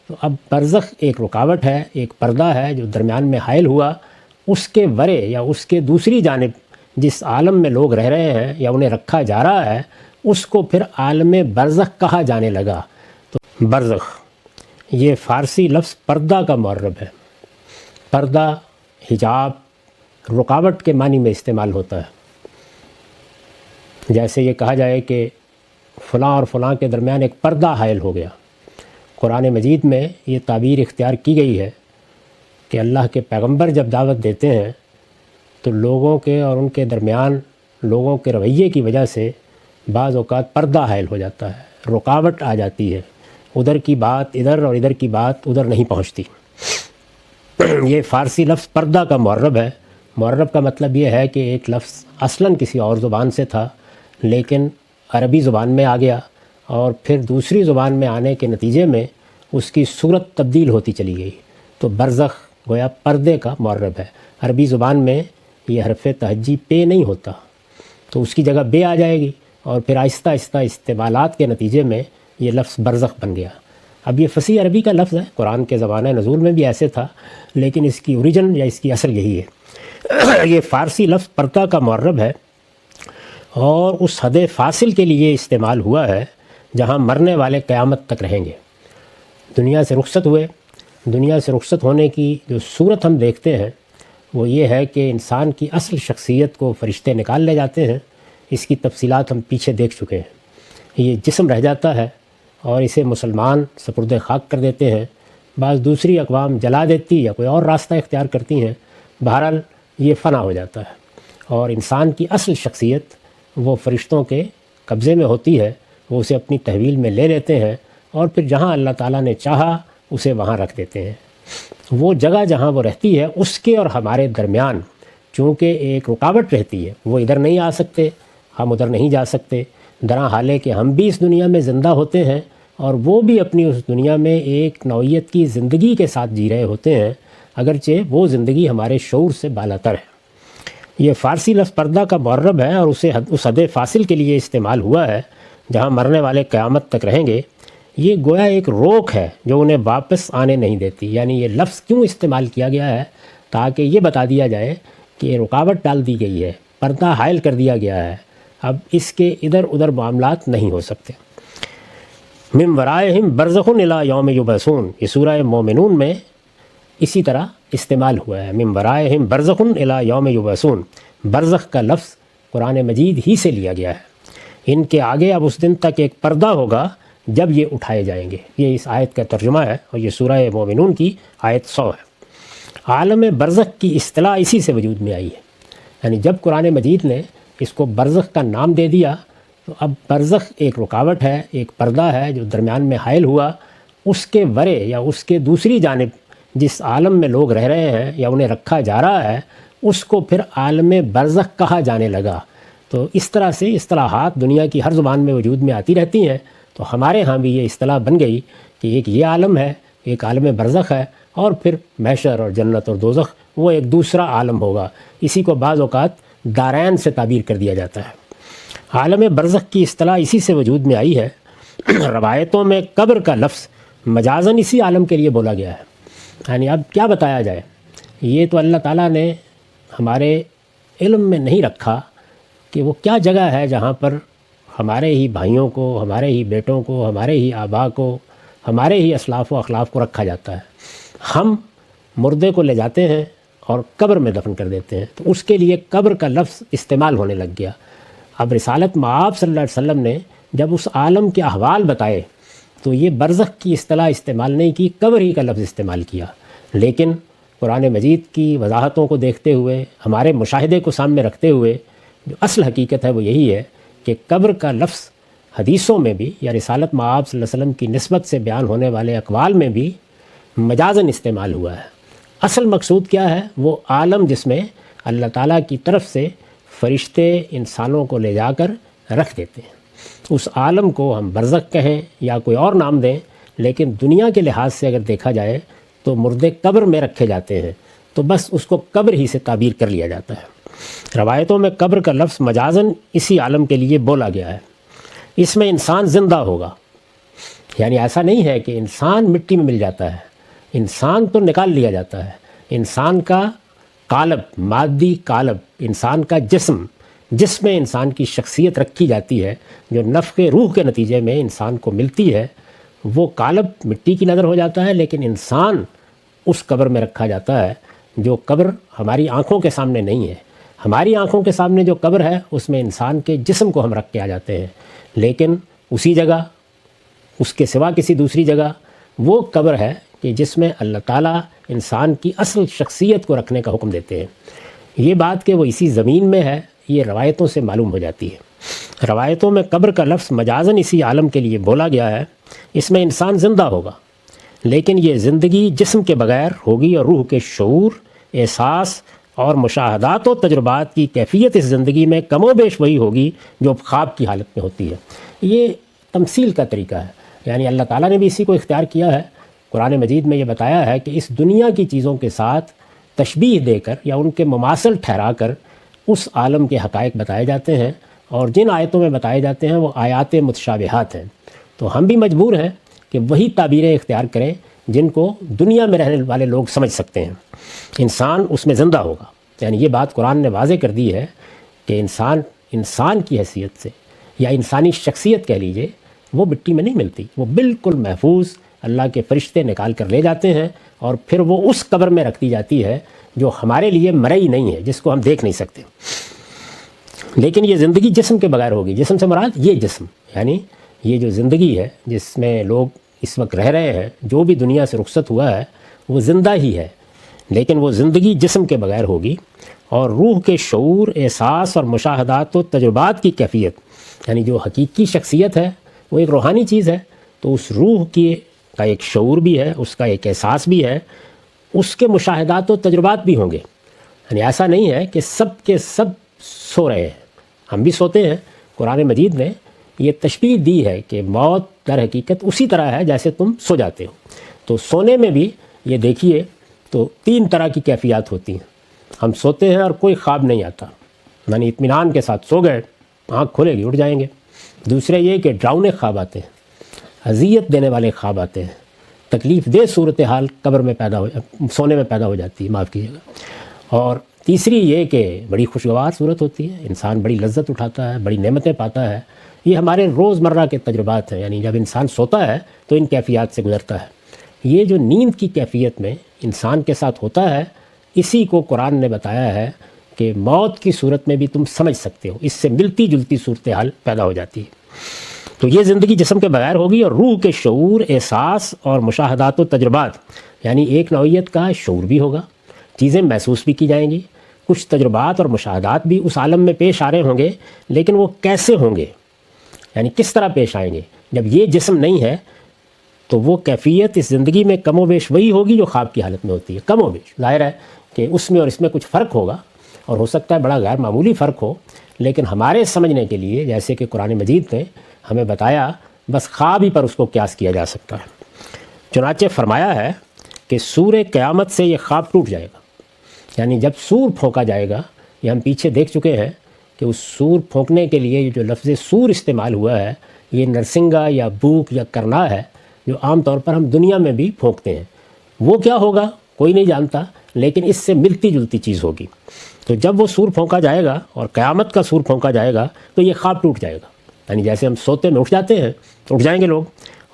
تو اب برزخ ایک رکاوٹ ہے، ایک پردہ ہے جو درمیان میں حائل ہوا، اس کے ورے یا اس کے دوسری جانب جس عالم میں لوگ رہ رہے ہیں یا انہیں رکھا جا رہا ہے، اس کو پھر عالم برزخ کہا جانے لگا۔ تو برزخ یہ فارسی لفظ پردہ کا معرب ہے۔ پردہ، حجاب، رکاوٹ کے معنی میں استعمال ہوتا ہے۔ جیسے یہ کہا جائے کہ فلاں اور فلاں کے درمیان ایک پردہ حائل ہو گیا۔ قرآن مجید میں یہ تعبیر اختیار کی گئی ہے کہ اللہ کے پیغمبر جب دعوت دیتے ہیں تو لوگوں کے اور ان کے درمیان لوگوں کے رویے کی وجہ سے بعض اوقات پردہ حائل ہو جاتا ہے، رکاوٹ آ جاتی ہے، ادھر کی بات ادھر اور ادھر کی بات ادھر نہیں پہنچتی۔ یہ فارسی لفظ پردہ کا معرب ہے۔ معرب کا مطلب یہ ہے کہ ایک لفظ اصلاً کسی اور زبان سے تھا لیکن عربی زبان میں آ گیا، اور پھر دوسری زبان میں آنے کے نتیجے میں اس کی صورت تبدیل ہوتی چلی گئی۔ تو برزخ گویا پردے کا معرب ہے۔ عربی زبان میں یہ حرف تہجی پے نہیں ہوتا، تو اس کی جگہ بے آ جائے گی، اور پھر آہستہ آہستہ استعمالات کے نتیجے میں یہ لفظ برزخ بن گیا۔ اب یہ فصیح عربی کا لفظ ہے، قرآن کے زمانہ نزول میں بھی ایسے تھا، لیکن اس کی اوریجن یا اس کی اصل یہی ہے۔ یہ فارسی لفظ پردہ کا معرب ہے، اور اس حد فاصل کے لیے استعمال ہوا ہے جہاں مرنے والے قیامت تک رہیں گے۔ دنیا سے رخصت ہوئے، دنیا سے رخصت ہونے کی جو صورت ہم دیکھتے ہیں وہ یہ ہے کہ انسان کی اصل شخصیت کو فرشتے نکال لے جاتے ہیں۔ اس کی تفصیلات ہم پیچھے دیکھ چکے ہیں۔ یہ جسم رہ جاتا ہے اور اسے مسلمان سپرد خاک کر دیتے ہیں، بعض دوسری اقوام جلا دیتی یا کوئی اور راستہ اختیار کرتی ہیں، بہرحال یہ فنا ہو جاتا ہے، اور انسان کی اصل شخصیت وہ فرشتوں کے قبضے میں ہوتی ہے۔ وہ اسے اپنی تحویل میں لے لیتے ہیں، اور پھر جہاں اللہ تعالیٰ نے چاہا اسے وہاں رکھ دیتے ہیں۔ وہ جگہ جہاں وہ رہتی ہے اس کے اور ہمارے درمیان چونکہ ایک رکاوٹ رہتی ہے، وہ ادھر نہیں آ سکتے، ہم ادھر نہیں جا سکتے، درا حال ہے کہ ہم بھی اس دنیا میں زندہ ہوتے ہیں اور وہ بھی اپنی اس دنیا میں ایک نوعیت کی زندگی کے ساتھ جی رہے ہوتے ہیں، اگرچہ وہ زندگی ہمارے شعور سے بالاتر ہے۔ یہ فارسی لفظ پردہ کا معرب ہے، اور اسے اس حد فاصل کے لیے استعمال ہوا ہے جہاں مرنے والے قیامت تک رہیں گے۔ یہ گویا ایک روک ہے جو انہیں واپس آنے نہیں دیتی۔ یعنی یہ لفظ کیوں استعمال کیا گیا ہے؟ تاکہ یہ بتا دیا جائے کہ رکاوٹ ڈال دی گئی ہے، پردہ حائل کر دیا گیا ہے، اب اس کے ادھر ادھر معاملات نہیں ہو سکتے۔ من ورائہم برزخ الی یوم یبعثون، یہ سورہ مومنون میں اسی طرح استعمال ہوا ہے۔ من ورائہم برزخ الی یوم یبعثون، برزخ کا لفظ قرآن مجید ہی سے لیا گیا ہے۔ ان کے آگے اب اس دن تک ایک پردہ ہوگا جب یہ اٹھائے جائیں گے۔ یہ اس آیت کا ترجمہ ہے، اور یہ سورہ مومنون کی آیت 100 ہے۔ عالم برزخ کی اصطلاح اسی سے وجود میں آئی ہے، یعنی جب قرآن مجید نے اس کو برزخ کا نام دے دیا تو اب برزخ ایک رکاوٹ ہے، ایک پردہ ہے جو درمیان میں حائل ہوا، اس کے ورے یا اس کے دوسری جانب جس عالم میں لوگ رہ رہے ہیں یا انہیں رکھا جا رہا ہے، اس کو پھر عالم برزخ کہا جانے لگا۔ تو اس طرح سے اصطلاحات دنیا کی ہر زبان میں وجود میں آتی رہتی ہیں، تو ہمارے ہاں بھی یہ اصطلاح بن گئی کہ ایک یہ عالم ہے، ایک عالم برزخ ہے، اور پھر محشر اور جنت اور دوزخ وہ ایک دوسرا عالم ہوگا۔ اسی کو بعض اوقات دارین سے تعبیر کر دیا جاتا ہے۔ عالم برزخ کی اصطلاح اسی سے وجود میں آئی ہے۔ روایتوں میں قبر کا لفظ مجازاً اسی عالم کے لیے بولا گیا ہے۔ یعنی اب کیا بتایا جائے، یہ تو اللہ تعالیٰ نے ہمارے علم میں نہیں رکھا کہ وہ کیا جگہ ہے جہاں پر ہمارے ہی بھائیوں کو، ہمارے ہی بیٹوں کو، ہمارے ہی آبا کو، ہمارے ہی اسلاف و اخلاف کو رکھا جاتا ہے۔ ہم مردے کو لے جاتے ہیں اور قبر میں دفن کر دیتے ہیں، تو اس کے لیے قبر کا لفظ استعمال ہونے لگ گیا۔ اب رسالت مآب صلی اللہ علیہ وسلم نے جب اس عالم کے احوال بتائے تو یہ برزخ کی اصطلاح استعمال نہیں کی، قبر ہی کا لفظ استعمال کیا۔ لیکن قرآن مجید کی وضاحتوں کو دیکھتے ہوئے، ہمارے مشاہدے کو سامنے رکھتے ہوئے، جو اصل حقیقت ہے وہ یہی ہے کہ قبر کا لفظ حدیثوں میں بھی یا رسالت مآب صلی اللہ علیہ وسلم کی نسبت سے بیان ہونے والے اقوال میں بھی مجازاً استعمال ہوا ہے۔ اصل مقصود کیا ہے؟ وہ عالم جس میں اللہ تعالیٰ کی طرف سے فرشتے انسانوں کو لے جا کر رکھ دیتے ہیں، اس عالم کو ہم برزخ کہیں یا کوئی اور نام دیں، لیکن دنیا کے لحاظ سے اگر دیکھا جائے تو مردے قبر میں رکھے جاتے ہیں، تو بس اس کو قبر ہی سے تعبیر کر لیا جاتا ہے۔ روایتوں میں قبر کا لفظ مجازاً اسی عالم کے لیے بولا گیا ہے۔ اس میں انسان زندہ ہوگا، یعنی ایسا نہیں ہے کہ انسان مٹی میں مل جاتا ہے، انسان تو نکال لیا جاتا ہے۔ انسان کا قالب، مادی قالب، انسان کا جسم، جس میں انسان کی شخصیت رکھی جاتی ہے، جو نفخ روح کے نتیجے میں انسان کو ملتی ہے، وہ قالب مٹی کی نظر ہو جاتا ہے، لیکن انسان اس قبر میں رکھا جاتا ہے جو قبر ہماری آنکھوں کے سامنے نہیں ہے۔ ہماری آنکھوں کے سامنے جو قبر ہے اس میں انسان کے جسم کو ہم رکھ کے آ جاتے ہیں، لیکن اسی جگہ، اس کے سوا کسی دوسری جگہ وہ قبر ہے کہ جس میں اللہ تعالیٰ انسان کی اصل شخصیت کو رکھنے کا حکم دیتے ہیں۔ یہ بات کہ وہ اسی زمین میں ہے، یہ روایتوں سے معلوم ہو جاتی ہے۔ روایتوں میں قبر کا لفظ مجازاً اسی عالم کے لیے بولا گیا ہے، اس میں انسان زندہ ہوگا، لیکن یہ زندگی جسم کے بغیر ہوگی، اور روح کے شعور، احساس اور مشاہدات و تجربات کی کیفیت اس زندگی میں کم و بیش وہی ہوگی جو خواب کی حالت میں ہوتی ہے۔ یہ تمثیل کا طریقہ ہے، یعنی اللہ تعالیٰ نے بھی اسی کو اختیار کیا ہے۔ قرآن مجید میں یہ بتایا ہے کہ اس دنیا کی چیزوں کے ساتھ تشبیہ دے کر یا ان کے مماثل ٹھہرا کر اس عالم کے حقائق بتائے جاتے ہیں، اور جن آیتوں میں بتائے جاتے ہیں وہ آیات متشابہات ہیں۔ تو ہم بھی مجبور ہیں کہ وہی تعبیریں اختیار کریں جن کو دنیا میں رہنے والے لوگ سمجھ سکتے ہیں۔ انسان اس میں زندہ ہوگا، یعنی یہ بات قرآن نے واضح کر دی ہے کہ انسان کی حیثیت سے یا انسانی شخصیت کہہ لیجئے، وہ مٹی میں نہیں ملتی، وہ بالکل محفوظ اللہ کے فرشتے نکال کر لے جاتے ہیں، اور پھر وہ اس قبر میں رکھ دی جاتی ہے جو ہمارے لیے مرئی نہیں ہے، جس کو ہم دیکھ نہیں سکتے۔ لیکن یہ زندگی جسم کے بغیر ہوگی۔ جسم سے مراد یہ جسم، یعنی یہ جو زندگی ہے جس میں لوگ اس وقت رہ رہے ہیں، جو بھی دنیا سے رخصت ہوا ہے وہ زندہ ہی ہے، لیکن وہ زندگی جسم کے بغیر ہوگی، اور روح کے شعور، احساس اور مشاہدات و تجربات کی کیفیت، یعنی جو حقیقی شخصیت ہے وہ ایک روحانی چیز ہے، تو اس روح کا ایک شعور بھی ہے، اس کا ایک احساس بھی ہے، اس کے مشاہدات و تجربات بھی ہوں گے۔ یعنی ایسا نہیں ہے کہ سب کے سب سو رہے ہیں، ہم بھی سوتے ہیں۔ قرآن مجید نے یہ تشبیہ دی ہے کہ موت در حقیقت اسی طرح ہے جیسے تم سو جاتے ہو۔ تو سونے میں بھی یہ دیکھیے تو 3 طرح کی کیفیات ہوتی ہیں۔ ہم سوتے ہیں اور کوئی خواب نہیں آتا، یعنی اطمینان کے ساتھ سو گئے، آنکھ کھلے گی اٹھ جائیں گے۔ دوسرے یہ کہ ڈراؤنے خواب آتے ہیں، اذیت دینے والے خواب آتے ہیں، تکلیف دہ صورتحال قبر میں سونے میں پیدا ہو جاتی ہے، معاف کیجیے گا۔ اور تیسری یہ کہ بڑی خوشگوار صورت ہوتی ہے، انسان بڑی لذت اٹھاتا ہے، بڑی نعمتیں پاتا ہے۔ یہ ہمارے روزمرہ کے تجربات ہیں، یعنی جب انسان سوتا ہے تو ان کیفیات سے گزرتا ہے۔ یہ جو نیند کی کیفیت میں انسان کے ساتھ ہوتا ہے، اسی کو قرآن نے بتایا ہے کہ موت کی صورت میں بھی تم سمجھ سکتے ہو، اس سے ملتی جلتی صورتحال پیدا ہو جاتی ہے۔ تو یہ زندگی جسم کے بغیر ہوگی، اور روح کے شعور، احساس اور مشاہدات و تجربات، یعنی ایک نوعیت کا شعور بھی ہوگا، چیزیں محسوس بھی کی جائیں گی، کچھ تجربات اور مشاہدات بھی اس عالم میں پیش آ رہے ہوں گے، لیکن وہ کیسے ہوں گے، یعنی کس طرح پیش آئیں گے۔ جب یہ جسم نہیں ہے تو وہ کیفیت اس زندگی میں کم و بیش وہی ہوگی جو خواب کی حالت میں ہوتی ہے، کم و بیش۔ ظاہر ہے کہ اس میں اور اس میں کچھ فرق ہوگا، اور ہو سکتا ہے بڑا غیر معمولی فرق ہو، لیکن ہمارے سمجھنے کے لیے جیسے کہ قرآن مجید نے ہمیں بتایا، بس خواب ہی پر اس کو قیاس کیا جا سکتا ہے۔ چنانچہ فرمایا ہے کہ سور قیامت سے یہ خواب ٹوٹ جائے گا، یعنی جب سور پھونکا جائے گا، یہ ہم پیچھے دیکھ چکے ہیں کہ اس سور پھونکنے کے لیے جو لفظ سور استعمال ہوا ہے، یہ نرسنگا یا بوک یا کرنا ہے، جو عام طور پر ہم دنیا میں بھی پھونکتے ہیں۔ وہ کیا ہوگا کوئی نہیں جانتا، لیکن اس سے ملتی جلتی چیز ہوگی۔ تو جب وہ سور پھونکا جائے گا اور قیامت کا سور پھونکا جائے گا تو یہ خواب ٹوٹ جائے گا، یعنی جیسے ہم سوتے میں اٹھ جاتے ہیں تو اٹھ جائیں گے لوگ،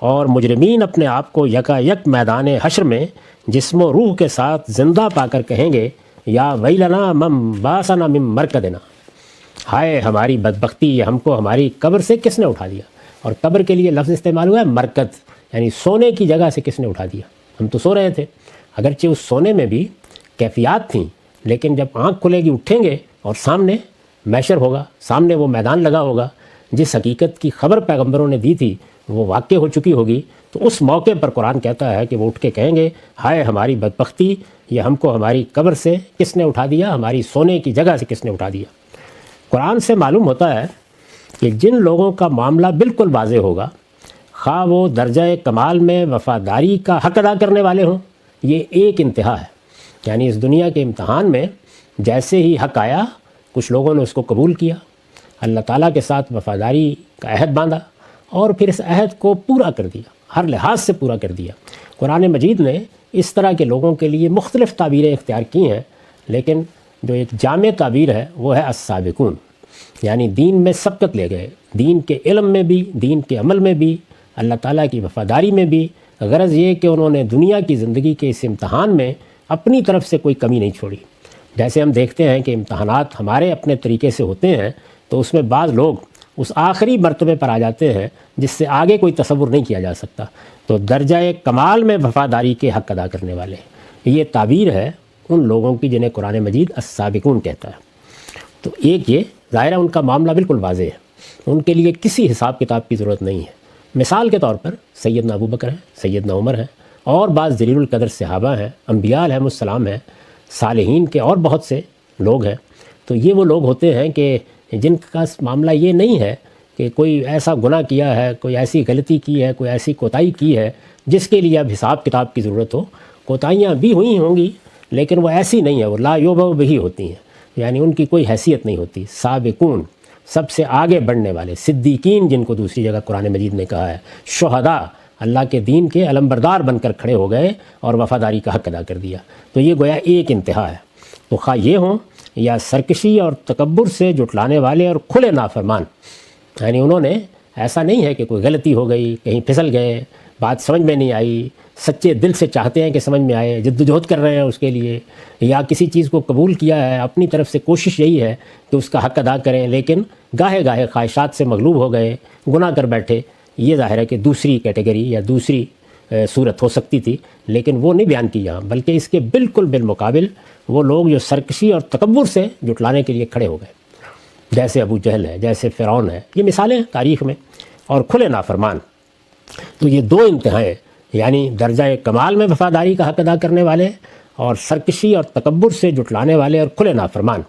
اور مجرمین اپنے آپ کو یکا یک میدان حشر میں جسم و روح کے ساتھ زندہ پا کر کہیں گے، یا ویلنا مم باسنا مم مرکدنا، ہائے ہماری بدبختی، ہم کو ہماری قبر سے کس نے اٹھا دیا۔ اور قبر کے لیے لفظ استعمال ہوا ہے مرکد، یعنی سونے کی جگہ سے کس نے اٹھا دیا۔ ہم تو سو رہے تھے، اگرچہ اس سونے میں بھی کیفیات تھیں، لیکن جب آنکھ کھلے گی اٹھیں گے اور سامنے محشر ہوگا، سامنے وہ میدان لگا ہوگا، جس حقیقت کی خبر پیغمبروں نے دی تھی وہ واقع ہو چکی ہوگی۔ تو اس موقع پر قرآن کہتا ہے کہ وہ اٹھ کے کہیں گے، ہائے ہماری بدبختی، یہ ہم کو ہماری قبر سے کس نے اٹھا دیا، ہماری سونے کی جگہ سے کس نے اٹھا دیا۔ قرآن سے معلوم ہوتا ہے کہ جن لوگوں کا معاملہ بالکل واضح ہوگا، خواہ وہ درجہ کمال میں وفاداری کا حق ادا کرنے والے ہوں، یہ ایک انتہا ہے، یعنی اس دنیا کے امتحان میں جیسے ہی حق آیا، کچھ لوگوں نے اس کو قبول کیا، اللہ تعالیٰ کے ساتھ وفاداری کا عہد باندھا، اور پھر اس عہد کو پورا کر دیا، ہر لحاظ سے پورا کر دیا۔ قرآن مجید نے اس طرح کے لوگوں کے لیے مختلف تعبیریں اختیار کی ہیں، لیکن جو ایک جامع تعبیر ہے وہ ہے السابقون، یعنی دین میں سبقت لے گئے، دین کے علم میں بھی، دین کے عمل میں بھی، اللہ تعالیٰ کی وفاداری میں بھی۔ غرض یہ کہ انہوں نے دنیا کی زندگی کے اس امتحان میں اپنی طرف سے کوئی کمی نہیں چھوڑی۔ جیسے ہم دیکھتے ہیں کہ امتحانات ہمارے اپنے طریقے سے ہوتے ہیں، تو اس میں بعض لوگ اس آخری مرتبے پر آ جاتے ہیں جس سے آگے کوئی تصور نہیں کیا جا سکتا، تو درجہ کمال میں وفاداری کے حق ادا کرنے والے، یہ تعبیر ہے ان لوگوں کی جنہیں قرآن مجید السابقون کہتا ہے۔ تو ایک یہ ظاہر ہے ان کا معاملہ بالکل واضح ہے، ان کے لیے کسی حساب کتاب کی ضرورت نہیں ہے۔ مثال کے طور پر سیدنا ابو بکر ہیں، سیدنا عمر ہیں، اور بعض جلیل القدر صحابہ ہیں، انبیاء علیہم السلام ہیں، صالحین کے اور بہت سے لوگ ہیں۔ تو یہ وہ لوگ ہوتے ہیں کہ جن کا معاملہ یہ نہیں ہے کہ کوئی ایسا گناہ کیا ہے، کوئی ایسی غلطی کی ہے، کوئی ایسی کوتاہی کی ہے جس کے لیے اب حساب کتاب کی ضرورت ہو۔ کوتاہیاں بھی ہوئی ہوں گی لیکن وہ ایسی نہیں ہے، وہ لا یوبہ بہی ہوتی ہیں، یعنی ان کی کوئی حیثیت نہیں ہوتی۔ سابقون، سب سے آگے بڑھنے والے، صدیقین جن کو دوسری جگہ قرآن مجید نے کہا ہے، شہداء، اللہ کے دین کے علمبردار بن کر کھڑے ہو گئے اور وفاداری کا حق ادا کر دیا۔ تو یہ گویا ایک انتہا ہے۔ تو خواہ یہ ہوں یا سرکشی اور تکبر سے جھٹلانے والے اور کھلے نافرمان، یعنی انہوں نے ایسا نہیں ہے کہ کوئی غلطی ہو گئی، کہیں پھسل گئے، بات سمجھ میں نہیں آئی، سچے دل سے چاہتے ہیں کہ سمجھ میں آئے، جدوجہد کر رہے ہیں اس کے لیے، یا کسی چیز کو قبول کیا ہے، اپنی طرف سے کوشش یہی ہے کہ اس کا حق ادا کریں، لیکن گاہے گاہے خواہشات سے مغلوب ہو گئے، گناہ کر بیٹھے۔ یہ ظاہر ہے کہ دوسری کیٹیگری یا دوسری صورت ہو سکتی تھی، لیکن وہ نہیں بیان کی یہاں، بلکہ اس کے بالکل بالمقابل وہ لوگ جو سرکشی اور تکبر سے جھٹلانے کے لیے کھڑے ہو گئے، جیسے ابو جہل ہے، جیسے فرعون ہے، یہ مثالیں ہیں تاریخ میں، اور کھلے نافرمان۔ تو یہ دو انتہائیں، یعنی درجہ کمال میں وفاداری کا حق ادا کرنے والے اور سرکشی اور تکبر سے جھٹلانے والے اور کھلے نافرمان،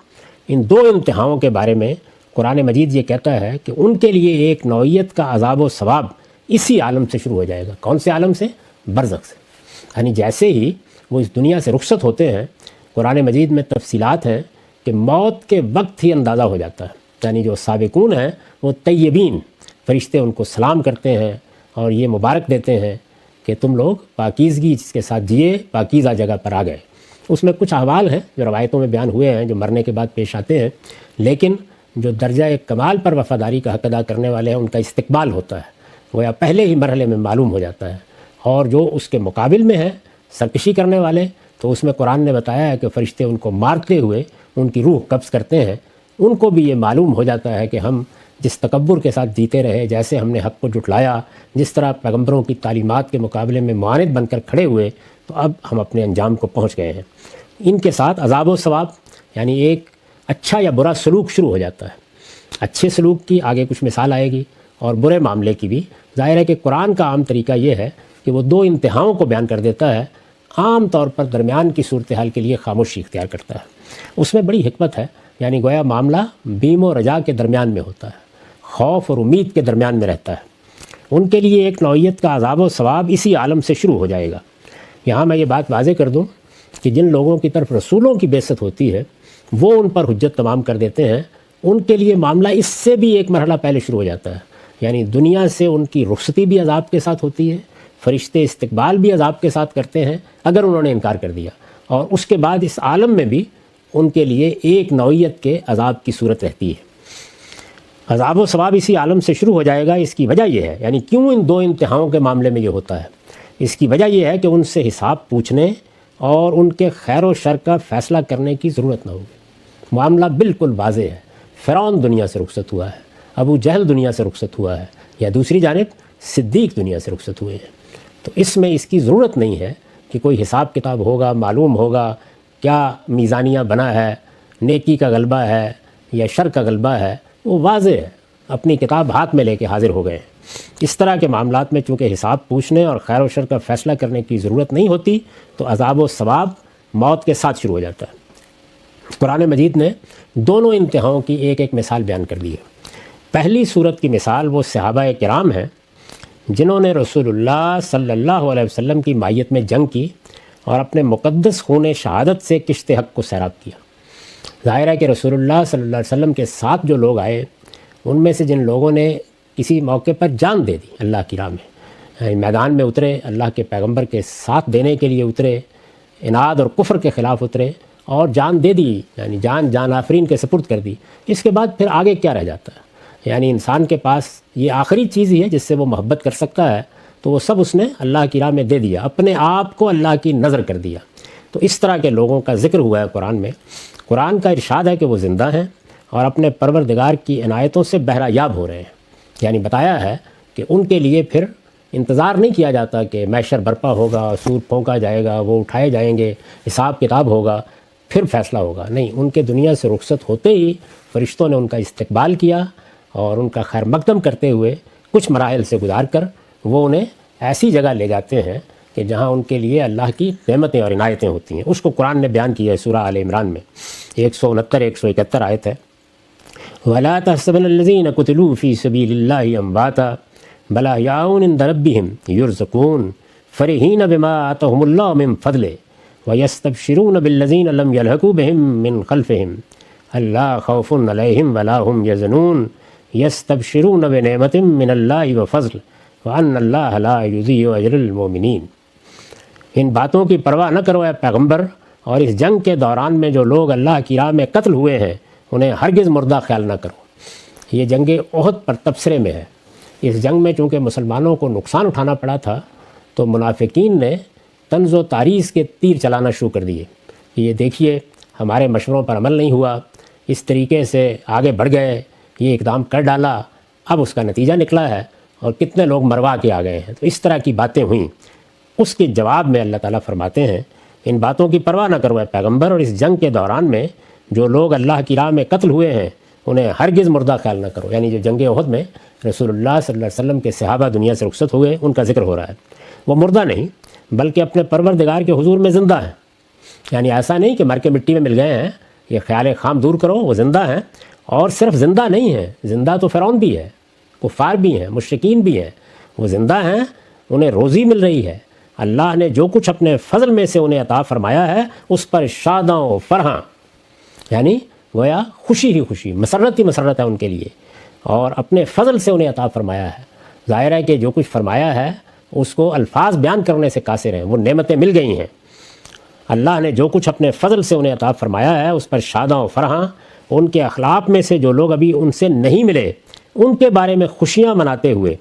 ان دو انتہاؤں کے بارے میں قرآن مجید یہ کہتا ہے کہ ان کے لیے ایک نوعیت کا عذاب و ثواب اسی عالم سے شروع ہو جائے گا۔ کون سے عالم سے؟ برزخ سے۔ یعنی جیسے ہی وہ اس دنیا سے رخصت ہوتے ہیں، قرآن مجید میں تفصیلات ہیں کہ موت کے وقت ہی اندازہ ہو جاتا ہے۔ یعنی جو سابقون ہیں وہ طیبین، فرشتے ان کو سلام کرتے ہیں اور یہ مبارک دیتے ہیں کہ تم لوگ پاکیزگی کے ساتھ جیے، پاکیزہ جگہ پر آ گئے۔ اس میں کچھ احوال ہیں جو روایتوں میں بیان ہوئے ہیں جو مرنے کے بعد پیش آتے ہیں، لیکن جو درجہ کمال پر وفاداری کا حق ادا کرنے والے ہیں ان کا استقبال ہوتا ہے، وہ یا پہلے ہی مرحلے میں معلوم ہو جاتا ہے۔ اور جو اس کے مقابل میں ہے سرکشی کرنے والے، تو اس میں قرآن نے بتایا ہے کہ فرشتے ان کو مارتے ہوئے ان کی روح قبض کرتے ہیں۔ ان کو بھی یہ معلوم ہو جاتا ہے کہ ہم جس تکبر کے ساتھ جیتے رہے، جیسے ہم نے حق کو جھٹلایا، جس طرح پیغمبروں کی تعلیمات کے مقابلے میں معاند بن کر کھڑے ہوئے، تو اب ہم اپنے انجام کو پہنچ گئے ہیں۔ ان کے ساتھ عذاب و ثواب، یعنی ایک اچھا یا برا سلوک شروع ہو جاتا ہے۔ اچھے سلوک کی آگے کچھ مثال آئے گی، اور برے معاملے کی بھی۔ ظاہر ہے کہ قرآن کا عام طریقہ یہ ہے کہ وہ دو انتہاؤں کو بیان کر دیتا ہے، عام طور پر درمیان کی صورتحال کے لیے خاموشی اختیار کرتا ہے۔ اس میں بڑی حکمت ہے، یعنی گویا معاملہ بیم و رجا کے درمیان میں ہوتا ہے، خوف اور امید کے درمیان میں رہتا ہے۔ ان کے لیے ایک نوعیت کا عذاب و ثواب اسی عالم سے شروع ہو جائے گا۔ یہاں میں یہ بات واضح کر دوں کہ جن لوگوں کی طرف رسولوں کی بعثت ہوتی ہے وہ ان پر حجت تمام کر دیتے ہیں، ان کے لیے معاملہ اس سے بھی ایک مرحلہ پہلے شروع ہو جاتا ہے، یعنی دنیا سے ان کی رخصتی بھی عذاب کے ساتھ ہوتی ہے، فرشتے استقبال بھی عذاب کے ساتھ کرتے ہیں اگر انہوں نے انکار کر دیا، اور اس کے بعد اس عالم میں بھی ان کے لیے ایک نوعیت کے عذاب کی صورت رہتی ہے۔ عذاب و ثواب اسی عالم سے شروع ہو جائے گا۔ اس کی وجہ یہ ہے، یعنی کیوں ان دو انتہاؤں کے معاملے میں یہ ہوتا ہے، اس کی وجہ یہ ہے کہ ان سے حساب پوچھنے اور ان کے خیر و شر کا فیصلہ کرنے کی ضرورت نہ ہوگی۔ معاملہ بالکل واضح ہے، فرعون دنیا سے رخصت ہوا ہے، ابو جہل دنیا سے رخصت ہوا ہے، یا دوسری جانب صدیق دنیا سے رخصت ہوئے ہیں۔ تو اس میں اس کی ضرورت نہیں ہے کہ کوئی حساب کتاب ہوگا، معلوم ہوگا کیا میزانیہ بنا ہے، نیکی کا غلبہ ہے یا شر کا غلبہ ہے، وہ واضح ہے، اپنی کتاب ہاتھ میں لے کے حاضر ہو گئے ہیں۔ اس طرح کے معاملات میں چونکہ حساب پوچھنے اور خیر و شر کا فیصلہ کرنے کی ضرورت نہیں ہوتی، تو عذاب و ثواب موت کے ساتھ شروع ہو جاتا ہے۔ قرآن مجید نے دونوں انتہاؤں کی ایک ایک مثال بیان کر دی ہے۔ پہلی صورت کی مثال وہ صحابہ کرام ہیں جنہوں نے رسول اللہ صلی اللہ علیہ وسلم کی مائیت میں جنگ کی اور اپنے مقدس خون شہادت سے کشت حق کو سیراب کیا۔ ظاہر ہے کہ رسول اللہ صلی اللہ علیہ وسلم کے ساتھ جو لوگ آئے، ان میں سے جن لوگوں نے کسی موقع پر جان دے دی اللہ کی راہ میں، میدان میں اترے، اللہ کے پیغمبر کے ساتھ دینے کے لیے اترے، اناد اور کفر کے خلاف اترے اور جان دے دی، یعنی جان آفرین کے سپرد کر دی۔ اس کے بعد پھر آگے کیا رہ جاتا ہے؟ یعنی انسان کے پاس یہ آخری چیز ہی ہے جس سے وہ محبت کر سکتا ہے، تو وہ سب اس نے اللہ کی راہ میں دے دیا، اپنے آپ کو اللہ کی نظر کر دیا۔ تو اس طرح کے لوگوں کا ذکر ہوا ہے قرآن میں۔ قرآن کا ارشاد ہے کہ وہ زندہ ہیں اور اپنے پروردگار کی عنایتوں سے بہرہ یاب ہو رہے ہیں، یعنی بتایا ہے کہ ان کے لیے پھر انتظار نہیں کیا جاتا کہ محشر برپا ہوگا، سور پھونکا جائے گا، وہ اٹھائے جائیں گے، حساب کتاب ہوگا، پھر فیصلہ ہوگا۔ نہیں، ان کے دنیا سے رخصت ہوتے ہی فرشتوں نے ان کا استقبال کیا اور ان کا خیر مقدم کرتے ہوئے کچھ مراحل سے گزار کر وہ انہیں ایسی جگہ لے جاتے ہیں کہ جہاں ان کے لیے اللہ کی نعمتیں اور عنایتیں ہوتی ہیں۔ اس کو قرآن نے بیان کیا ہے سورہ آل عمران میں 169-171 آیت ہے، وَلَا تَحْسَبَنَّ الَّذِينَ قُتِلُوا فِي سَبِيلِ اللَّهِ أَمْوَاتًا بَلْ أَحْيَاءٌ عِندَ رَبِّهِمْ يُرْزَقُونَ فَرِحِينَ بِمَا آتَاهُمُ اللَّهُ مِنْ فَضْلِهِ وَيَسْتَبْشِرُونَ بِالَّذِينَ لَمْ يَلْحَقُوا بِهِمْ مِنْ خَلْفِهِمْ أَلَّا خَوْفٌ عَلَيْهِمْ وَلَا هُمْ يَحْزَنُونَ يَسْتَبْشِرُونَ بِنِعْمَةٍ مِنَ اللَّهِ وَفَضْلٍ وَأَنَّ اللَّهَ لَا يُضِيعُ أَجْرَ الْمُؤْمِنِينَ۔ ان باتوں کی پرواہ نہ کرو اے پیغمبر، اور اس جنگ کے دوران میں جو لوگ اللہ کی راہ میں قتل ہوئے ہیں انہیں ہرگز مردہ خیال نہ کرو۔ یہ جنگ احد پر تبصرے میں ہے۔ اس جنگ میں چونکہ مسلمانوں کو نقصان اٹھانا پڑا تھا تو منافقین نے طنز و تعریض کے تیر چلانا شروع کر دیے۔ یہ دیکھیے ہمارے مشوروں پر عمل نہیں ہوا، اس طریقے سے آگے بڑھ گئے، یہ اقدام کر ڈالا، اب اس کا نتیجہ نکلا ہے اور کتنے لوگ مروا کے آ گئے ہیں۔ تو اس طرح کی باتیں ہوئیں۔ اس کے جواب میں اللہ تعالیٰ فرماتے ہیں ان باتوں کی پرواہ نہ کرو اے پیغمبر، اور اس جنگ کے دوران میں جو لوگ اللہ کی راہ میں قتل ہوئے ہیں انہیں ہرگز مردہ خیال نہ کرو۔ یعنی جو جنگ احد میں رسول اللہ صلی اللہ علیہ وسلم کے صحابہ دنیا سے رخصت ہوئے ان کا ذکر ہو رہا ہے، وہ مردہ نہیں بلکہ اپنے پروردگار کے حضور میں زندہ ہیں۔ یعنی ایسا نہیں کہ مر کے مٹی میں مل گئے ہیں، یہ خیال خام دور کرو، وہ زندہ ہیں، اور صرف زندہ نہیں ہیں، زندہ تو فرعون بھی ہے، کفار بھی ہیں، مشرکین بھی ہیں، وہ زندہ ہیں، انہیں روزی مل رہی ہے، اللہ نے جو کچھ اپنے فضل میں سے انہیں عطا فرمایا ہے اس پر شاداں و فرحاں، یعنی گویا خوشی ہی خوشی، مسرت ہی مسرت ہے ان کے لیے، اور اپنے فضل سے انہیں عطا فرمایا ہے۔ ظاہر ہے کہ جو کچھ فرمایا ہے اس کو الفاظ بیان کرنے سے قاصر ہیں، وہ نعمتیں مل گئی ہیں۔ اللہ نے جو کچھ اپنے فضل سے انہیں عطا فرمایا ہے اس پر شاداں و فرحاں، ان کے اخلاق میں سے جو لوگ ابھی ان سے نہیں ملے ان کے بارے میں خوشیاں مناتے ہوئے،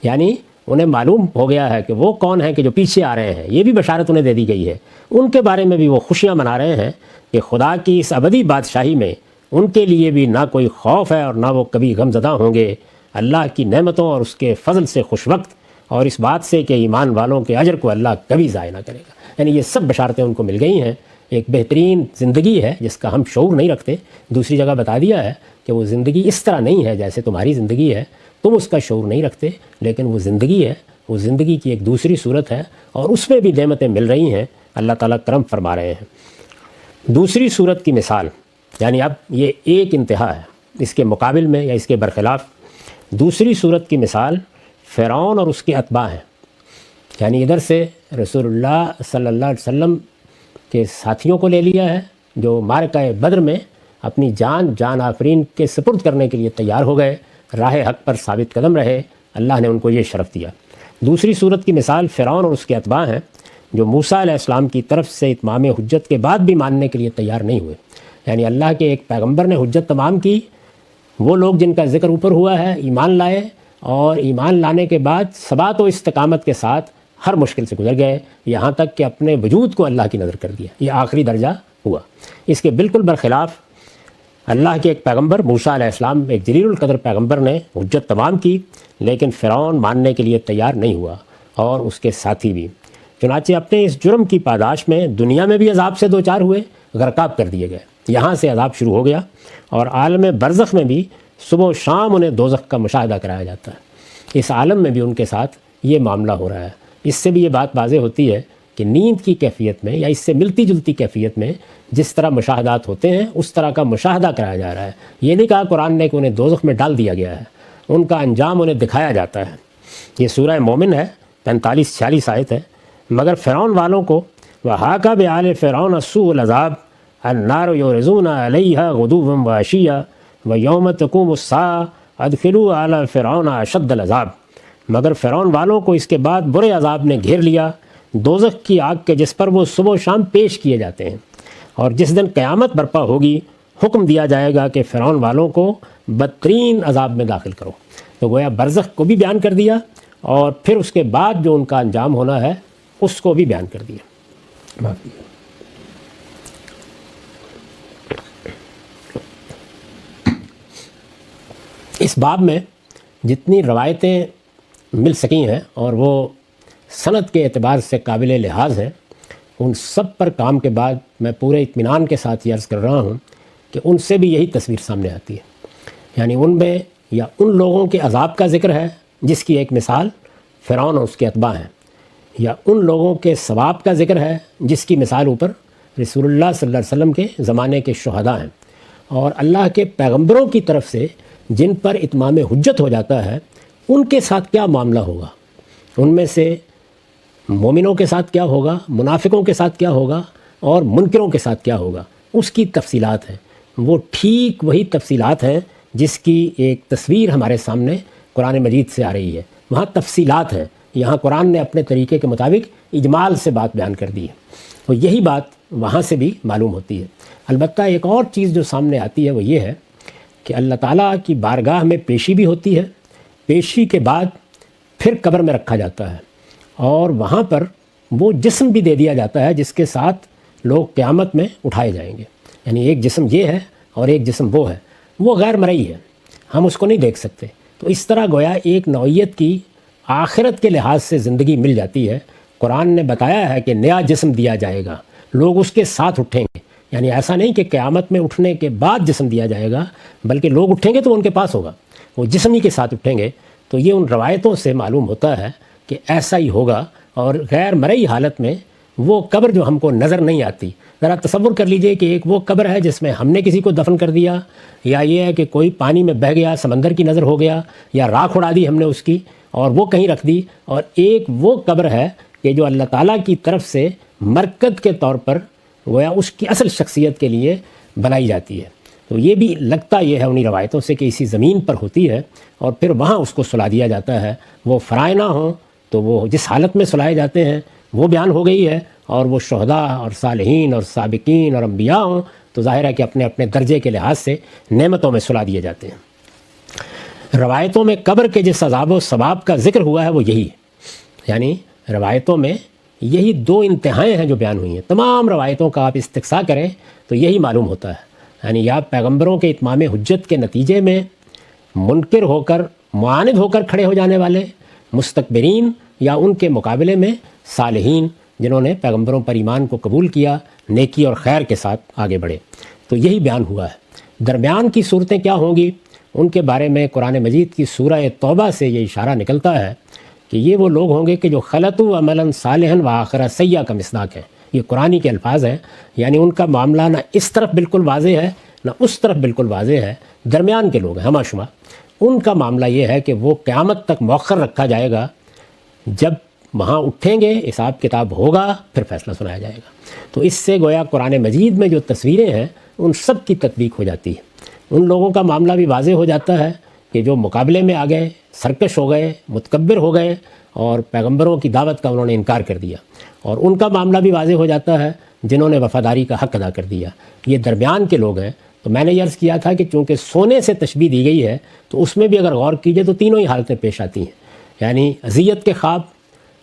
یعنی انہیں معلوم ہو گیا ہے کہ وہ کون ہیں کہ جو پیچھے آ رہے ہیں، یہ بھی بشارت انہیں دے دی گئی ہے، ان کے بارے میں بھی وہ خوشیاں منا رہے ہیں کہ خدا کی اس ابدی بادشاہی میں ان کے لیے بھی نہ کوئی خوف ہے اور نہ وہ کبھی غم زدہ ہوں گے، اللہ کی نعمتوں اور اس کے فضل سے خوش وقت، اور اس بات سے کہ ایمان والوں کے اجر کو اللہ کبھی ضائع نہ کرے گا۔ یعنی یہ سب بشارتیں ان کو مل گئی ہیں۔ ایک بہترین زندگی ہے جس کا ہم شعور نہیں رکھتے۔ دوسری جگہ بتا دیا ہے کہ وہ زندگی اس طرح نہیں ہے جیسے تمہاری زندگی ہے، تم اس کا شعور نہیں رکھتے، لیکن وہ زندگی ہے، وہ زندگی کی ایک دوسری صورت ہے، اور اس میں بھی نعمتیں مل رہی ہیں، اللہ تعالیٰ کرم فرما رہے ہیں۔ دوسری صورت کی مثال، یعنی اب یہ ایک انتہا ہے، اس کے مقابل میں یا اس کے برخلاف دوسری صورت کی مثال فرعون اور اس کے اتباع ہیں۔ یعنی ادھر سے رسول اللہ صلی اللہ علیہ وسلم کے ساتھیوں کو لے لیا ہے جو معرکہ بدر میں اپنی جان آفرین کے سپرد کرنے کے لیے تیار ہو گئے، راہ حق پر ثابت قدم رہے، اللہ نے ان کو یہ شرف دیا۔ دوسری صورت کی مثال فرعون اور اس کے اتباع ہیں جو موسیٰ علیہ السلام کی طرف سے اتمام حجت کے بعد بھی ماننے کے لیے تیار نہیں ہوئے۔ یعنی اللہ کے ایک پیغمبر نے حجت تمام کی، وہ لوگ جن کا ذکر اوپر ہوا ہے ایمان لائے، اور ایمان لانے کے بعد ثبات و استقامت کے ساتھ ہر مشکل سے گزر گئے، یہاں تک کہ اپنے وجود کو اللہ کی نظر کر دیا۔ یہ آخری درجہ ہوا۔ اس کے بالکل برخلاف اللہ کے ایک پیغمبر موسیٰ علیہ السلام، ایک جلیل القدر پیغمبر نے حجت تمام کی، لیکن فرعون ماننے کے لیے تیار نہیں ہوا، اور اس کے ساتھی بھی۔ چنانچہ اپنے اس جرم کی پاداش میں دنیا میں بھی عذاب سے دوچار ہوئے، غرقاب کر دیے گئے، یہاں سے عذاب شروع ہو گیا، اور عالم برزخ میں بھی صبح و شام انہیں دوزخ کا مشاہدہ کرایا جاتا ہے۔ اس عالم میں بھی ان کے ساتھ یہ معاملہ ہو رہا ہے۔ اس سے بھی یہ بات واضح ہوتی ہے کہ نیند کی کیفیت میں یا اس سے ملتی جلتی کیفیت میں جس طرح مشاہدات ہوتے ہیں اس طرح کا مشاہدہ کرایا جا رہا ہے۔ یہ نہیں کہا قرآن نے کہ انہیں دوزخ میں ڈال دیا گیا ہے، ان کا انجام انہیں دکھایا جاتا ہے۔ یہ سورہ مومن ہے، 45-46 آیت ہے۔ مگر فرعون والوں کو وَحَاقَ بِآلِ فِرْعَوْنَ سُوءُ الْعَذَابِ النَّارُ يُعْرَضُونَ عَلَيْهَا غُدُوًّا وَعَشِيًّا وَيَوْمَ تَقُومُ السَّاعَةُ أَدْخِلُوا آلَ فِرْعَوْنَ أَشَدَّ الْعَذَابِ مگر فرعون والوں کو اس کے بعد برے عذاب نے گھیر لیا، دوزخ کی آگ کے جس پر وہ صبح و شام پیش کیے جاتے ہیں۔ اور جس دن قیامت برپا ہوگی حکم دیا جائے گا کہ فرعون والوں کو بدترین عذاب میں داخل کرو۔ تو گویا برزخ کو بھی بیان کر دیا اور پھر اس کے بعد جو ان کا انجام ہونا ہے اس کو بھی بیان کر دیا۔ اس باب میں جتنی روایتیں مل سکی ہیں اور وہ سند کے اعتبار سے قابل لحاظ ہیں، ان سب پر کام کے بعد میں پورے اطمینان کے ساتھ یہ عرض کر رہا ہوں کہ ان سے بھی یہی تصویر سامنے آتی ہے۔ یعنی ان میں یا ان لوگوں کے عذاب کا ذکر ہے جس کی ایک مثال فرعون اور اس کے اتباع ہیں، یا ان لوگوں کے ثواب کا ذکر ہے جس کی مثال اوپر رسول اللہ صلی اللہ علیہ وسلم کے زمانے کے شہداء ہیں، اور اللہ کے پیغمبروں کی طرف سے جن پر اتمام حجت ہو جاتا ہے ان کے ساتھ کیا معاملہ ہوگا، ان میں سے مومنوں کے ساتھ کیا ہوگا، منافقوں کے ساتھ کیا ہوگا اور منکروں کے ساتھ کیا ہوگا، اس کی تفصیلات ہیں۔ وہ ٹھیک وہی تفصیلات ہیں جس کی ایک تصویر ہمارے سامنے قرآن مجید سے آ رہی ہے، وہاں تفصیلات ہیں، یہاں قرآن نے اپنے طریقے کے مطابق اجمال سے بات بیان کر دی ہے، تو یہی بات وہاں سے بھی معلوم ہوتی ہے۔ البتہ ایک اور چیز جو سامنے آتی ہے وہ یہ ہے کہ اللہ تعالیٰ کی بارگاہ میں پیشی بھی ہوتی ہے، پیشی کے بعد پھر قبر میں رکھا جاتا ہے اور وہاں پر وہ جسم بھی دے دیا جاتا ہے جس کے ساتھ لوگ قیامت میں اٹھائے جائیں گے۔ یعنی ایک جسم یہ ہے اور ایک جسم وہ ہے، وہ غیر مرئی ہے، ہم اس کو نہیں دیکھ سکتے۔ تو اس طرح گویا ایک نوعیت کی آخرت کے لحاظ سے زندگی مل جاتی ہے۔ قرآن نے بتایا ہے کہ نیا جسم دیا جائے گا، لوگ اس کے ساتھ اٹھیں گے۔ یعنی ایسا نہیں کہ قیامت میں اٹھنے کے بعد جسم دیا جائے گا، بلکہ لوگ اٹھیں گے تو ان کے پاس ہوگا، وہ جسم ہی کے ساتھ اٹھیں گے۔ تو یہ ان روایتوں سے معلوم ہوتا ہے کہ ایسا ہی ہوگا، اور غیر مرئی حالت میں وہ قبر جو ہم کو نظر نہیں آتی، ذرا تصور کر لیجئے کہ ایک وہ قبر ہے جس میں ہم نے کسی کو دفن کر دیا، یا یہ ہے کہ کوئی پانی میں بہہ گیا، سمندر کی نظر ہو گیا، یا راکھ اڑا دی ہم نے اس کی اور وہ کہیں رکھ دی، اور ایک وہ قبر ہے کہ جو اللہ تعالیٰ کی طرف سے مرکز کے طور پر گویا اس کی اصل شخصیت کے لیے بنائی جاتی ہے۔ تو یہ بھی لگتا یہ ہے انہی روایتوں سے کہ اسی زمین پر ہوتی ہے اور پھر وہاں اس کو سلا دیا جاتا ہے۔ وہ فرائض نہ ہوں تو وہ جس حالت میں سلائے جاتے ہیں وہ بیان ہو گئی ہے، اور وہ شہداء اور صالحین اور سابقین اور انبیاء ہوں تو ظاہر ہے کہ اپنے اپنے درجے کے لحاظ سے نعمتوں میں سلا دیے جاتے ہیں۔ روایتوں میں قبر کے جس عذاب و ثواب کا ذکر ہوا ہے وہ یہی ہے، یعنی روایتوں میں یہی دو انتہائیں ہیں جو بیان ہوئی ہیں۔ تمام روایتوں کا آپ استقصاء کریں تو یہی معلوم ہوتا ہے، یعنی یا پیغمبروں کے اتمام حجت کے نتیجے میں منکر ہو کر معاند ہو کر کھڑے ہو جانے والے مستکبرین، یا ان کے مقابلے میں صالحین جنہوں نے پیغمبروں پر ایمان کو قبول کیا، نیکی اور خیر کے ساتھ آگے بڑھے۔ تو یہی بیان ہوا ہے۔ درمیان کی صورتیں کیا ہوں گی ان کے بارے میں قرآن مجید کی سورہ توبہ سے یہ اشارہ نکلتا ہے کہ یہ وہ لوگ ہوں گے کہ جو خلطوا عملا صالحا وآخر سیئا کا مصداق ہے۔ یہ قرآنی کے الفاظ ہیں، یعنی ان کا معاملہ نہ اس طرف بالکل واضح ہے نہ اس طرف بالکل واضح ہے، درمیان کے لوگ ہیں ہمہ شمہ۔ ان کا معاملہ یہ ہے کہ وہ قیامت تک مؤخر رکھا جائے گا، جب وہاں اٹھیں گے حساب کتاب ہوگا پھر فیصلہ سنایا جائے گا۔ تو اس سے گویا قرآن مجید میں جو تصویریں ہیں ان سب کی تطبیق ہو جاتی ہے۔ ان لوگوں کا معاملہ بھی واضح ہو جاتا ہے کہ جو مقابلے میں آ گئے، سرکش ہو گئے، متکبر ہو گئے اور پیغمبروں کی دعوت کا انہوں نے انکار کر دیا، اور ان کا معاملہ بھی واضح ہو جاتا ہے جنہوں نے وفاداری کا حق ادا کر دیا۔ یہ درمیان کے لوگ ہیں۔ تو میں نے یہ عرض کیا تھا کہ چونکہ سونے سے تشبیہ دی گئی ہے تو اس میں بھی اگر غور کیجئے تو تینوں ہی حالتیں پیش آتی ہیں، یعنی اذیت کے خواب،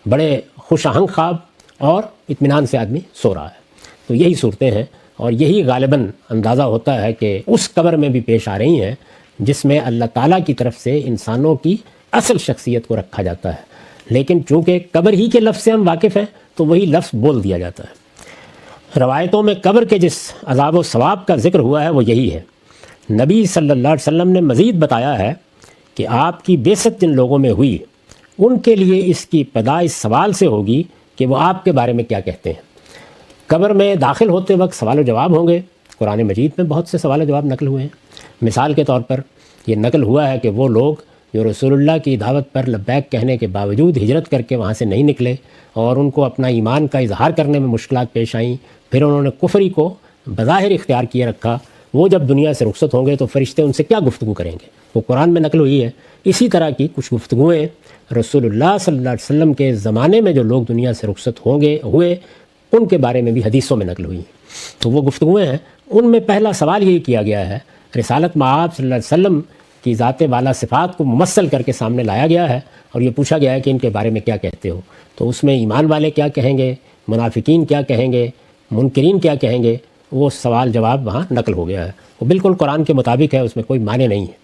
بڑے خوش آہنگ خواب، اور اطمینان سے آدمی سو رہا ہے۔ تو یہی صورتیں ہیں، اور یہی غالباً اندازہ ہوتا ہے کہ اس قبر میں بھی پیش آ رہی ہیں جس میں اللہ تعالیٰ کی طرف سے انسانوں کی اصل شخصیت کو رکھا جاتا ہے، لیکن چونکہ قبر ہی کے لفظ سے ہم واقف ہیں تو وہی لفظ بول دیا جاتا ہے۔ روایتوں میں قبر کے جس عذاب و ثواب کا ذکر ہوا ہے وہ یہی ہے۔ نبی صلی اللہ علیہ وسلم نے مزید بتایا ہے کہ آپ کی بعثت جن لوگوں میں ہوئی ان کے لیے اس کی ابتدا اس سوال سے ہوگی کہ وہ آپ کے بارے میں کیا کہتے ہیں۔ قبر میں داخل ہوتے وقت سوال و جواب ہوں گے۔ قرآن مجید میں بہت سے سوال و جواب نقل ہوئے ہیں۔ مثال کے طور پر یہ نقل ہوا ہے کہ وہ لوگ جو رسول اللہ کی دعوت پر لبیک کہنے کے باوجود ہجرت کر کے وہاں سے نہیں نکلے اور ان کو اپنا ایمان کا اظہار کرنے میں مشکلات پیش آئیں، پھر انہوں نے کفری کو بظاہر اختیار کیے رکھا، وہ جب دنیا سے رخصت ہوں گے تو فرشتے ان سے کیا گفتگو کریں گے؟ وہ قرآن میں نقل ہوئی ہے۔ اسی طرح کی کچھ گفتگویں رسول اللہ صلی اللہ علیہ وسلم کے زمانے میں جو لوگ دنیا سے رخصت ہوئے ان کے بارے میں بھی حدیثوں میں نقل ہوئی ہیں۔ تو وہ گفتگویں ہیں، ان میں پہلا سوال یہی کیا گیا ہے، رسالت مآب صلی اللہ علیہ وسلم کی ذات والا صفات کو ممثل کر کے سامنے لایا گیا ہے اور یہ پوچھا گیا ہے کہ ان کے بارے میں کیا کہتے ہو۔ تو اس میں ایمان والے کیا کہیں گے، منافقین کیا کہیں گے، منکرین کیا کہیں گے، وہ سوال جواب وہاں نقل ہو گیا ہے۔ وہ بالکل قرآن کے مطابق ہے، اس میں کوئی معنی نہیں ہے۔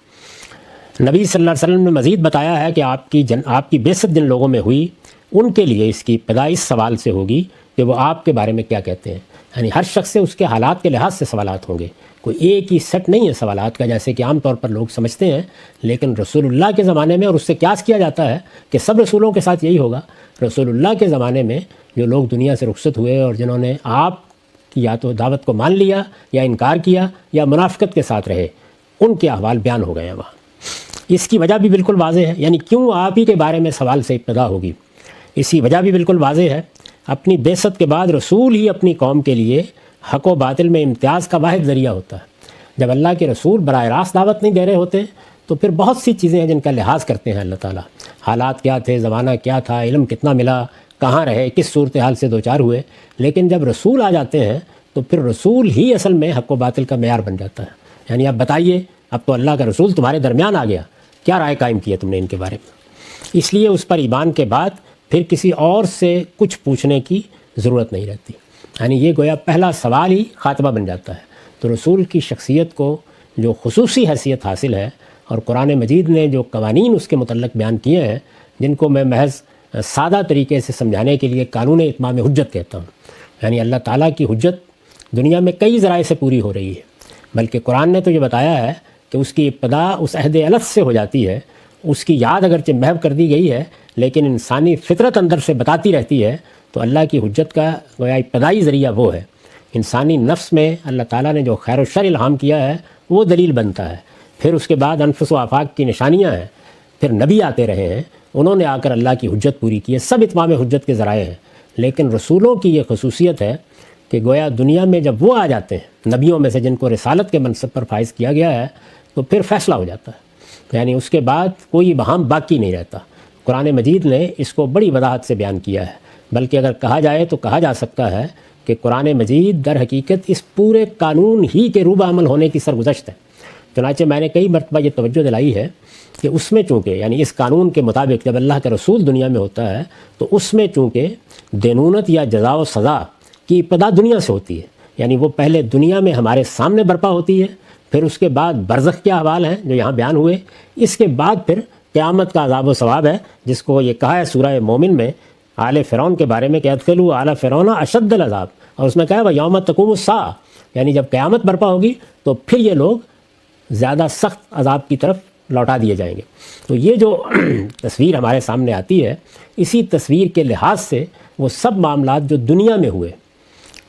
نبی صلی اللہ علیہ وسلم نے مزید بتایا ہے کہ آپ کی بعثت جن لوگوں میں ہوئی ان کے لیے اس کی ابتدا اس سوال سے ہوگی کہ وہ آپ کے بارے میں کیا کہتے ہیں، یعنی ہر شخص سے اس کے حالات کے لحاظ سے سوالات ہوں گے، کوئی ایک ہی سیٹ نہیں ہے سوالات کا جیسے کہ عام طور پر لوگ سمجھتے ہیں۔ لیکن رسول اللہ کے زمانے میں، اور اس سے قیاس کیا جاتا ہے کہ سب رسولوں کے ساتھ یہی ہوگا، رسول اللہ کے زمانے میں جو لوگ دنیا سے رخصت ہوئے اور جنہوں نے آپ کی یا تو دعوت کو مان لیا یا انکار کیا یا منافقت کے ساتھ رہے، ان کے احوال بیان ہو گئے ہیں وہاں۔ اس کی وجہ بھی بالکل واضح ہے، یعنی کیوں آپ ہی کے بارے میں سوال سے ابتدا ہوگی، اسی وجہ بھی بالکل واضح ہے۔ اپنی بعثت کے بعد رسول ہی اپنی قوم کے لیے حق و باطل میں امتیاز کا واحد ذریعہ ہوتا ہے۔ جب اللہ کے رسول براہ راست دعوت نہیں دے رہے ہوتے تو پھر بہت سی چیزیں ہیں جن کا لحاظ کرتے ہیں اللہ تعالیٰ، حالات کیا تھے، زمانہ کیا تھا، علم کتنا ملا، کہاں رہے، کس صورتحال سے دوچار ہوئے۔ لیکن جب رسول آ جاتے ہیں تو پھر رسول ہی اصل میں حق و باطل کا معیار بن جاتا ہے۔ یعنی اب بتائیے، اب تو اللہ کا رسول تمہارے درمیان آ گیا، کیا رائے قائم کی ہے تم نے ان کے بارے میں؟ اس لیے اس پر ایمان کے بعد پھر کسی اور سے کچھ پوچھنے کی ضرورت نہیں رہتی، یعنی یہ گویا پہلا سوال ہی خاتمہ بن جاتا ہے۔ تو رسول کی شخصیت کو جو خصوصی حیثیت حاصل ہے اور قرآن مجید نے جو قوانین اس کے متعلق بیان کیے ہیں، جن کو میں محض سادہ طریقے سے سمجھانے کے لیے قانون اتمام حجت کہتا ہوں، یعنی اللہ تعالیٰ کی حجت دنیا میں کئی ذرائع سے پوری ہو رہی ہے، بلکہ قرآن نے تو یہ بتایا ہے کہ اس کی ابتدا اس عہد الف سے ہو جاتی ہے، اس کی یاد اگرچہ محو کر دی گئی ہے لیکن انسانی فطرت اندر سے بتاتی رہتی ہے۔ تو اللہ کی حجت کا گویا ابتدائی ذریعہ وہ ہے، انسانی نفس میں اللہ تعالیٰ نے جو خیر و شر الہام کیا ہے وہ دلیل بنتا ہے۔ پھر اس کے بعد انفس و آفاق کی نشانیاں ہیں، پھر نبی آتے رہے ہیں، انہوں نے آ کر اللہ کی حجت پوری کی ہے، سب اتمام حجت کے ذرائع ہیں۔ لیکن رسولوں کی یہ خصوصیت ہے کہ گویا دنیا میں جب وہ آ جاتے ہیں نبیوں میں سے جن کو رسالت کے منصب پر فائز کیا گیا ہے، تو پھر فیصلہ ہو جاتا ہے، یعنی اس کے بعد کوئی بہام باقی نہیں رہتا۔ قرآن مجید نے اس کو بڑی وضاحت سے بیان کیا ہے، بلکہ اگر کہا جائے تو کہا جا سکتا ہے کہ قرآن مجید در حقیقت اس پورے قانون ہی کے روبہ عمل ہونے کی سرگزشت ہے۔ چنانچہ میں نے کئی مرتبہ یہ توجہ دلائی ہے کہ اس میں چونکہ یعنی اس قانون کے مطابق جب اللہ کا رسول دنیا میں ہوتا ہے تو اس میں چونکہ دینونت یا جزا و سزا کی ابتدا دنیا سے ہوتی ہے، یعنی وہ پہلے دنیا میں ہمارے سامنے برپا ہوتی ہے، پھر اس کے بعد برزخ کے احوال ہیں جو یہاں بیان ہوئے، اس کے بعد پھر قیامت کا عذاب و ثواب ہے، جس کو یہ کہا ہے سورہ مومن میں آل فرعون کے بارے میں کہ ادخلوا آل فرعون اشد العذاب، اور اس میں کہا ہے وَیَوْمَ تَقُومُ السَّاعَةُ، یعنی جب قیامت برپا ہوگی تو پھر یہ لوگ زیادہ سخت عذاب کی طرف لوٹا دیے جائیں گے۔ تو یہ جو تصویر ہمارے سامنے آتی ہے، اسی تصویر کے لحاظ سے وہ سب معاملات جو دنیا میں ہوئے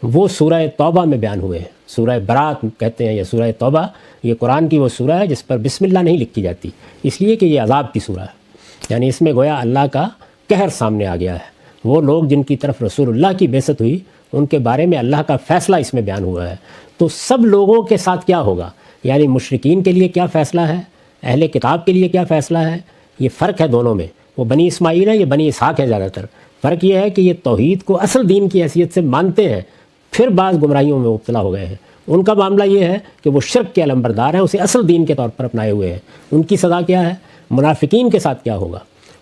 وہ سورہ توبہ میں بیان ہوئے ہیں۔ سورہ برات کہتے ہیں یا سورہ توبہ، یہ قرآن کی وہ سورہ ہے جس پر بسم اللہ نہیں لکھی جاتی، اس لیے کہ یہ عذاب کی سورہ ہے، یعنی اس میں گویا اللہ کا قہر سامنے آ گیا ہے۔ وہ لوگ جن کی طرف رسول اللہ کی بعثت ہوئی ان کے بارے میں اللہ کا فیصلہ اس میں بیان ہوا ہے۔ تو سب لوگوں کے ساتھ کیا ہوگا، یعنی مشرکین کے لیے کیا فیصلہ ہے، اہل کتاب کے لیے کیا فیصلہ ہے، یہ فرق ہے دونوں میں۔ وہ بنی اسماعیل ہیں، یہ بنی اسحاق ہیں زیادہ تر۔ فرق یہ ہے کہ یہ توحید کو اصل دین کی حیثیت سے مانتے ہیں، پھر بعض گمراہیوں میں مبتلا ہو گئے ہیں۔ ان کا معاملہ یہ ہے کہ وہ شرک کے علمبردار ہیں، اسے اصل دین کے طور پر اپنائے ہوئے ہیں۔ ان کی سزا کیا ہے؟ منافقین کے ساتھ کیا ہوگا؟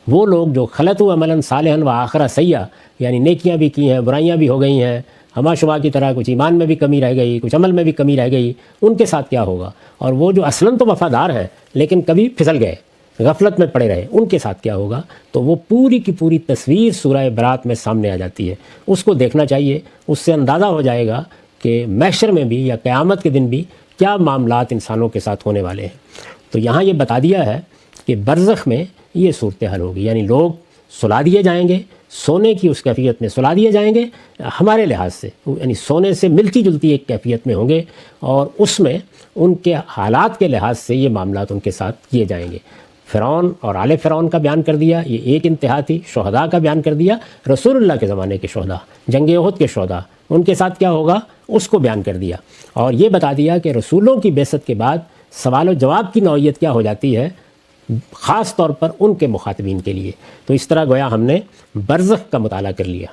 وہ لوگ جو خلطوا عملا صالحا وآخر سیئا، یعنی نیکیاں بھی کی ہیں، برائیاں بھی ہو گئی ہیں، ہما شما کی طرح کچھ ایمان میں بھی کمی رہ گئی، کچھ عمل میں بھی کمی رہ گئی، ان کے ساتھ کیا ہوگا؟ اور وہ جو اصلاً تو وفادار ہیں لیکن کبھی پھسل گئے، غفلت میں پڑے رہے، ان کے ساتھ کیا ہوگا؟ تو وہ پوری کی پوری تصویر سورہ برات میں سامنے آ جاتی ہے، اس کو دیکھنا چاہیے، اس سے اندازہ ہو جائے گا کہ محشر میں بھی یا قیامت کے دن بھی کیا معاملات انسانوں کے ساتھ ہونے والے ہیں۔ تو یہاں یہ بتا دیا ہے کہ برزخ میں یہ صورتحال ہوگی، یعنی لوگ سلا دیے جائیں گے، سونے کی اس کیفیت میں سلا دیے جائیں گے ہمارے لحاظ سے، یعنی سونے سے ملتی جلتی ایک کیفیت میں ہوں گے، اور اس میں ان کے حالات کے لحاظ سے یہ معاملات ان کے ساتھ کیے جائیں گے۔ فرعون اور آل فرعون کا بیان کر دیا، یہ ایک انتہا تھی۔ شہداء کا بیان کر دیا، رسول اللہ کے زمانے کے شہداء، جنگ احد کے شہداء، ان کے ساتھ کیا ہوگا اس کو بیان کر دیا، اور یہ بتا دیا کہ رسولوں کی بعثت کے بعد سوال و جواب کی نوعیت کیا ہو جاتی ہے خاص طور پر ان کے مخاطبین کے لیے. تو اس طرح گویا ہم نے برزخ کا مطالعہ کر لیا.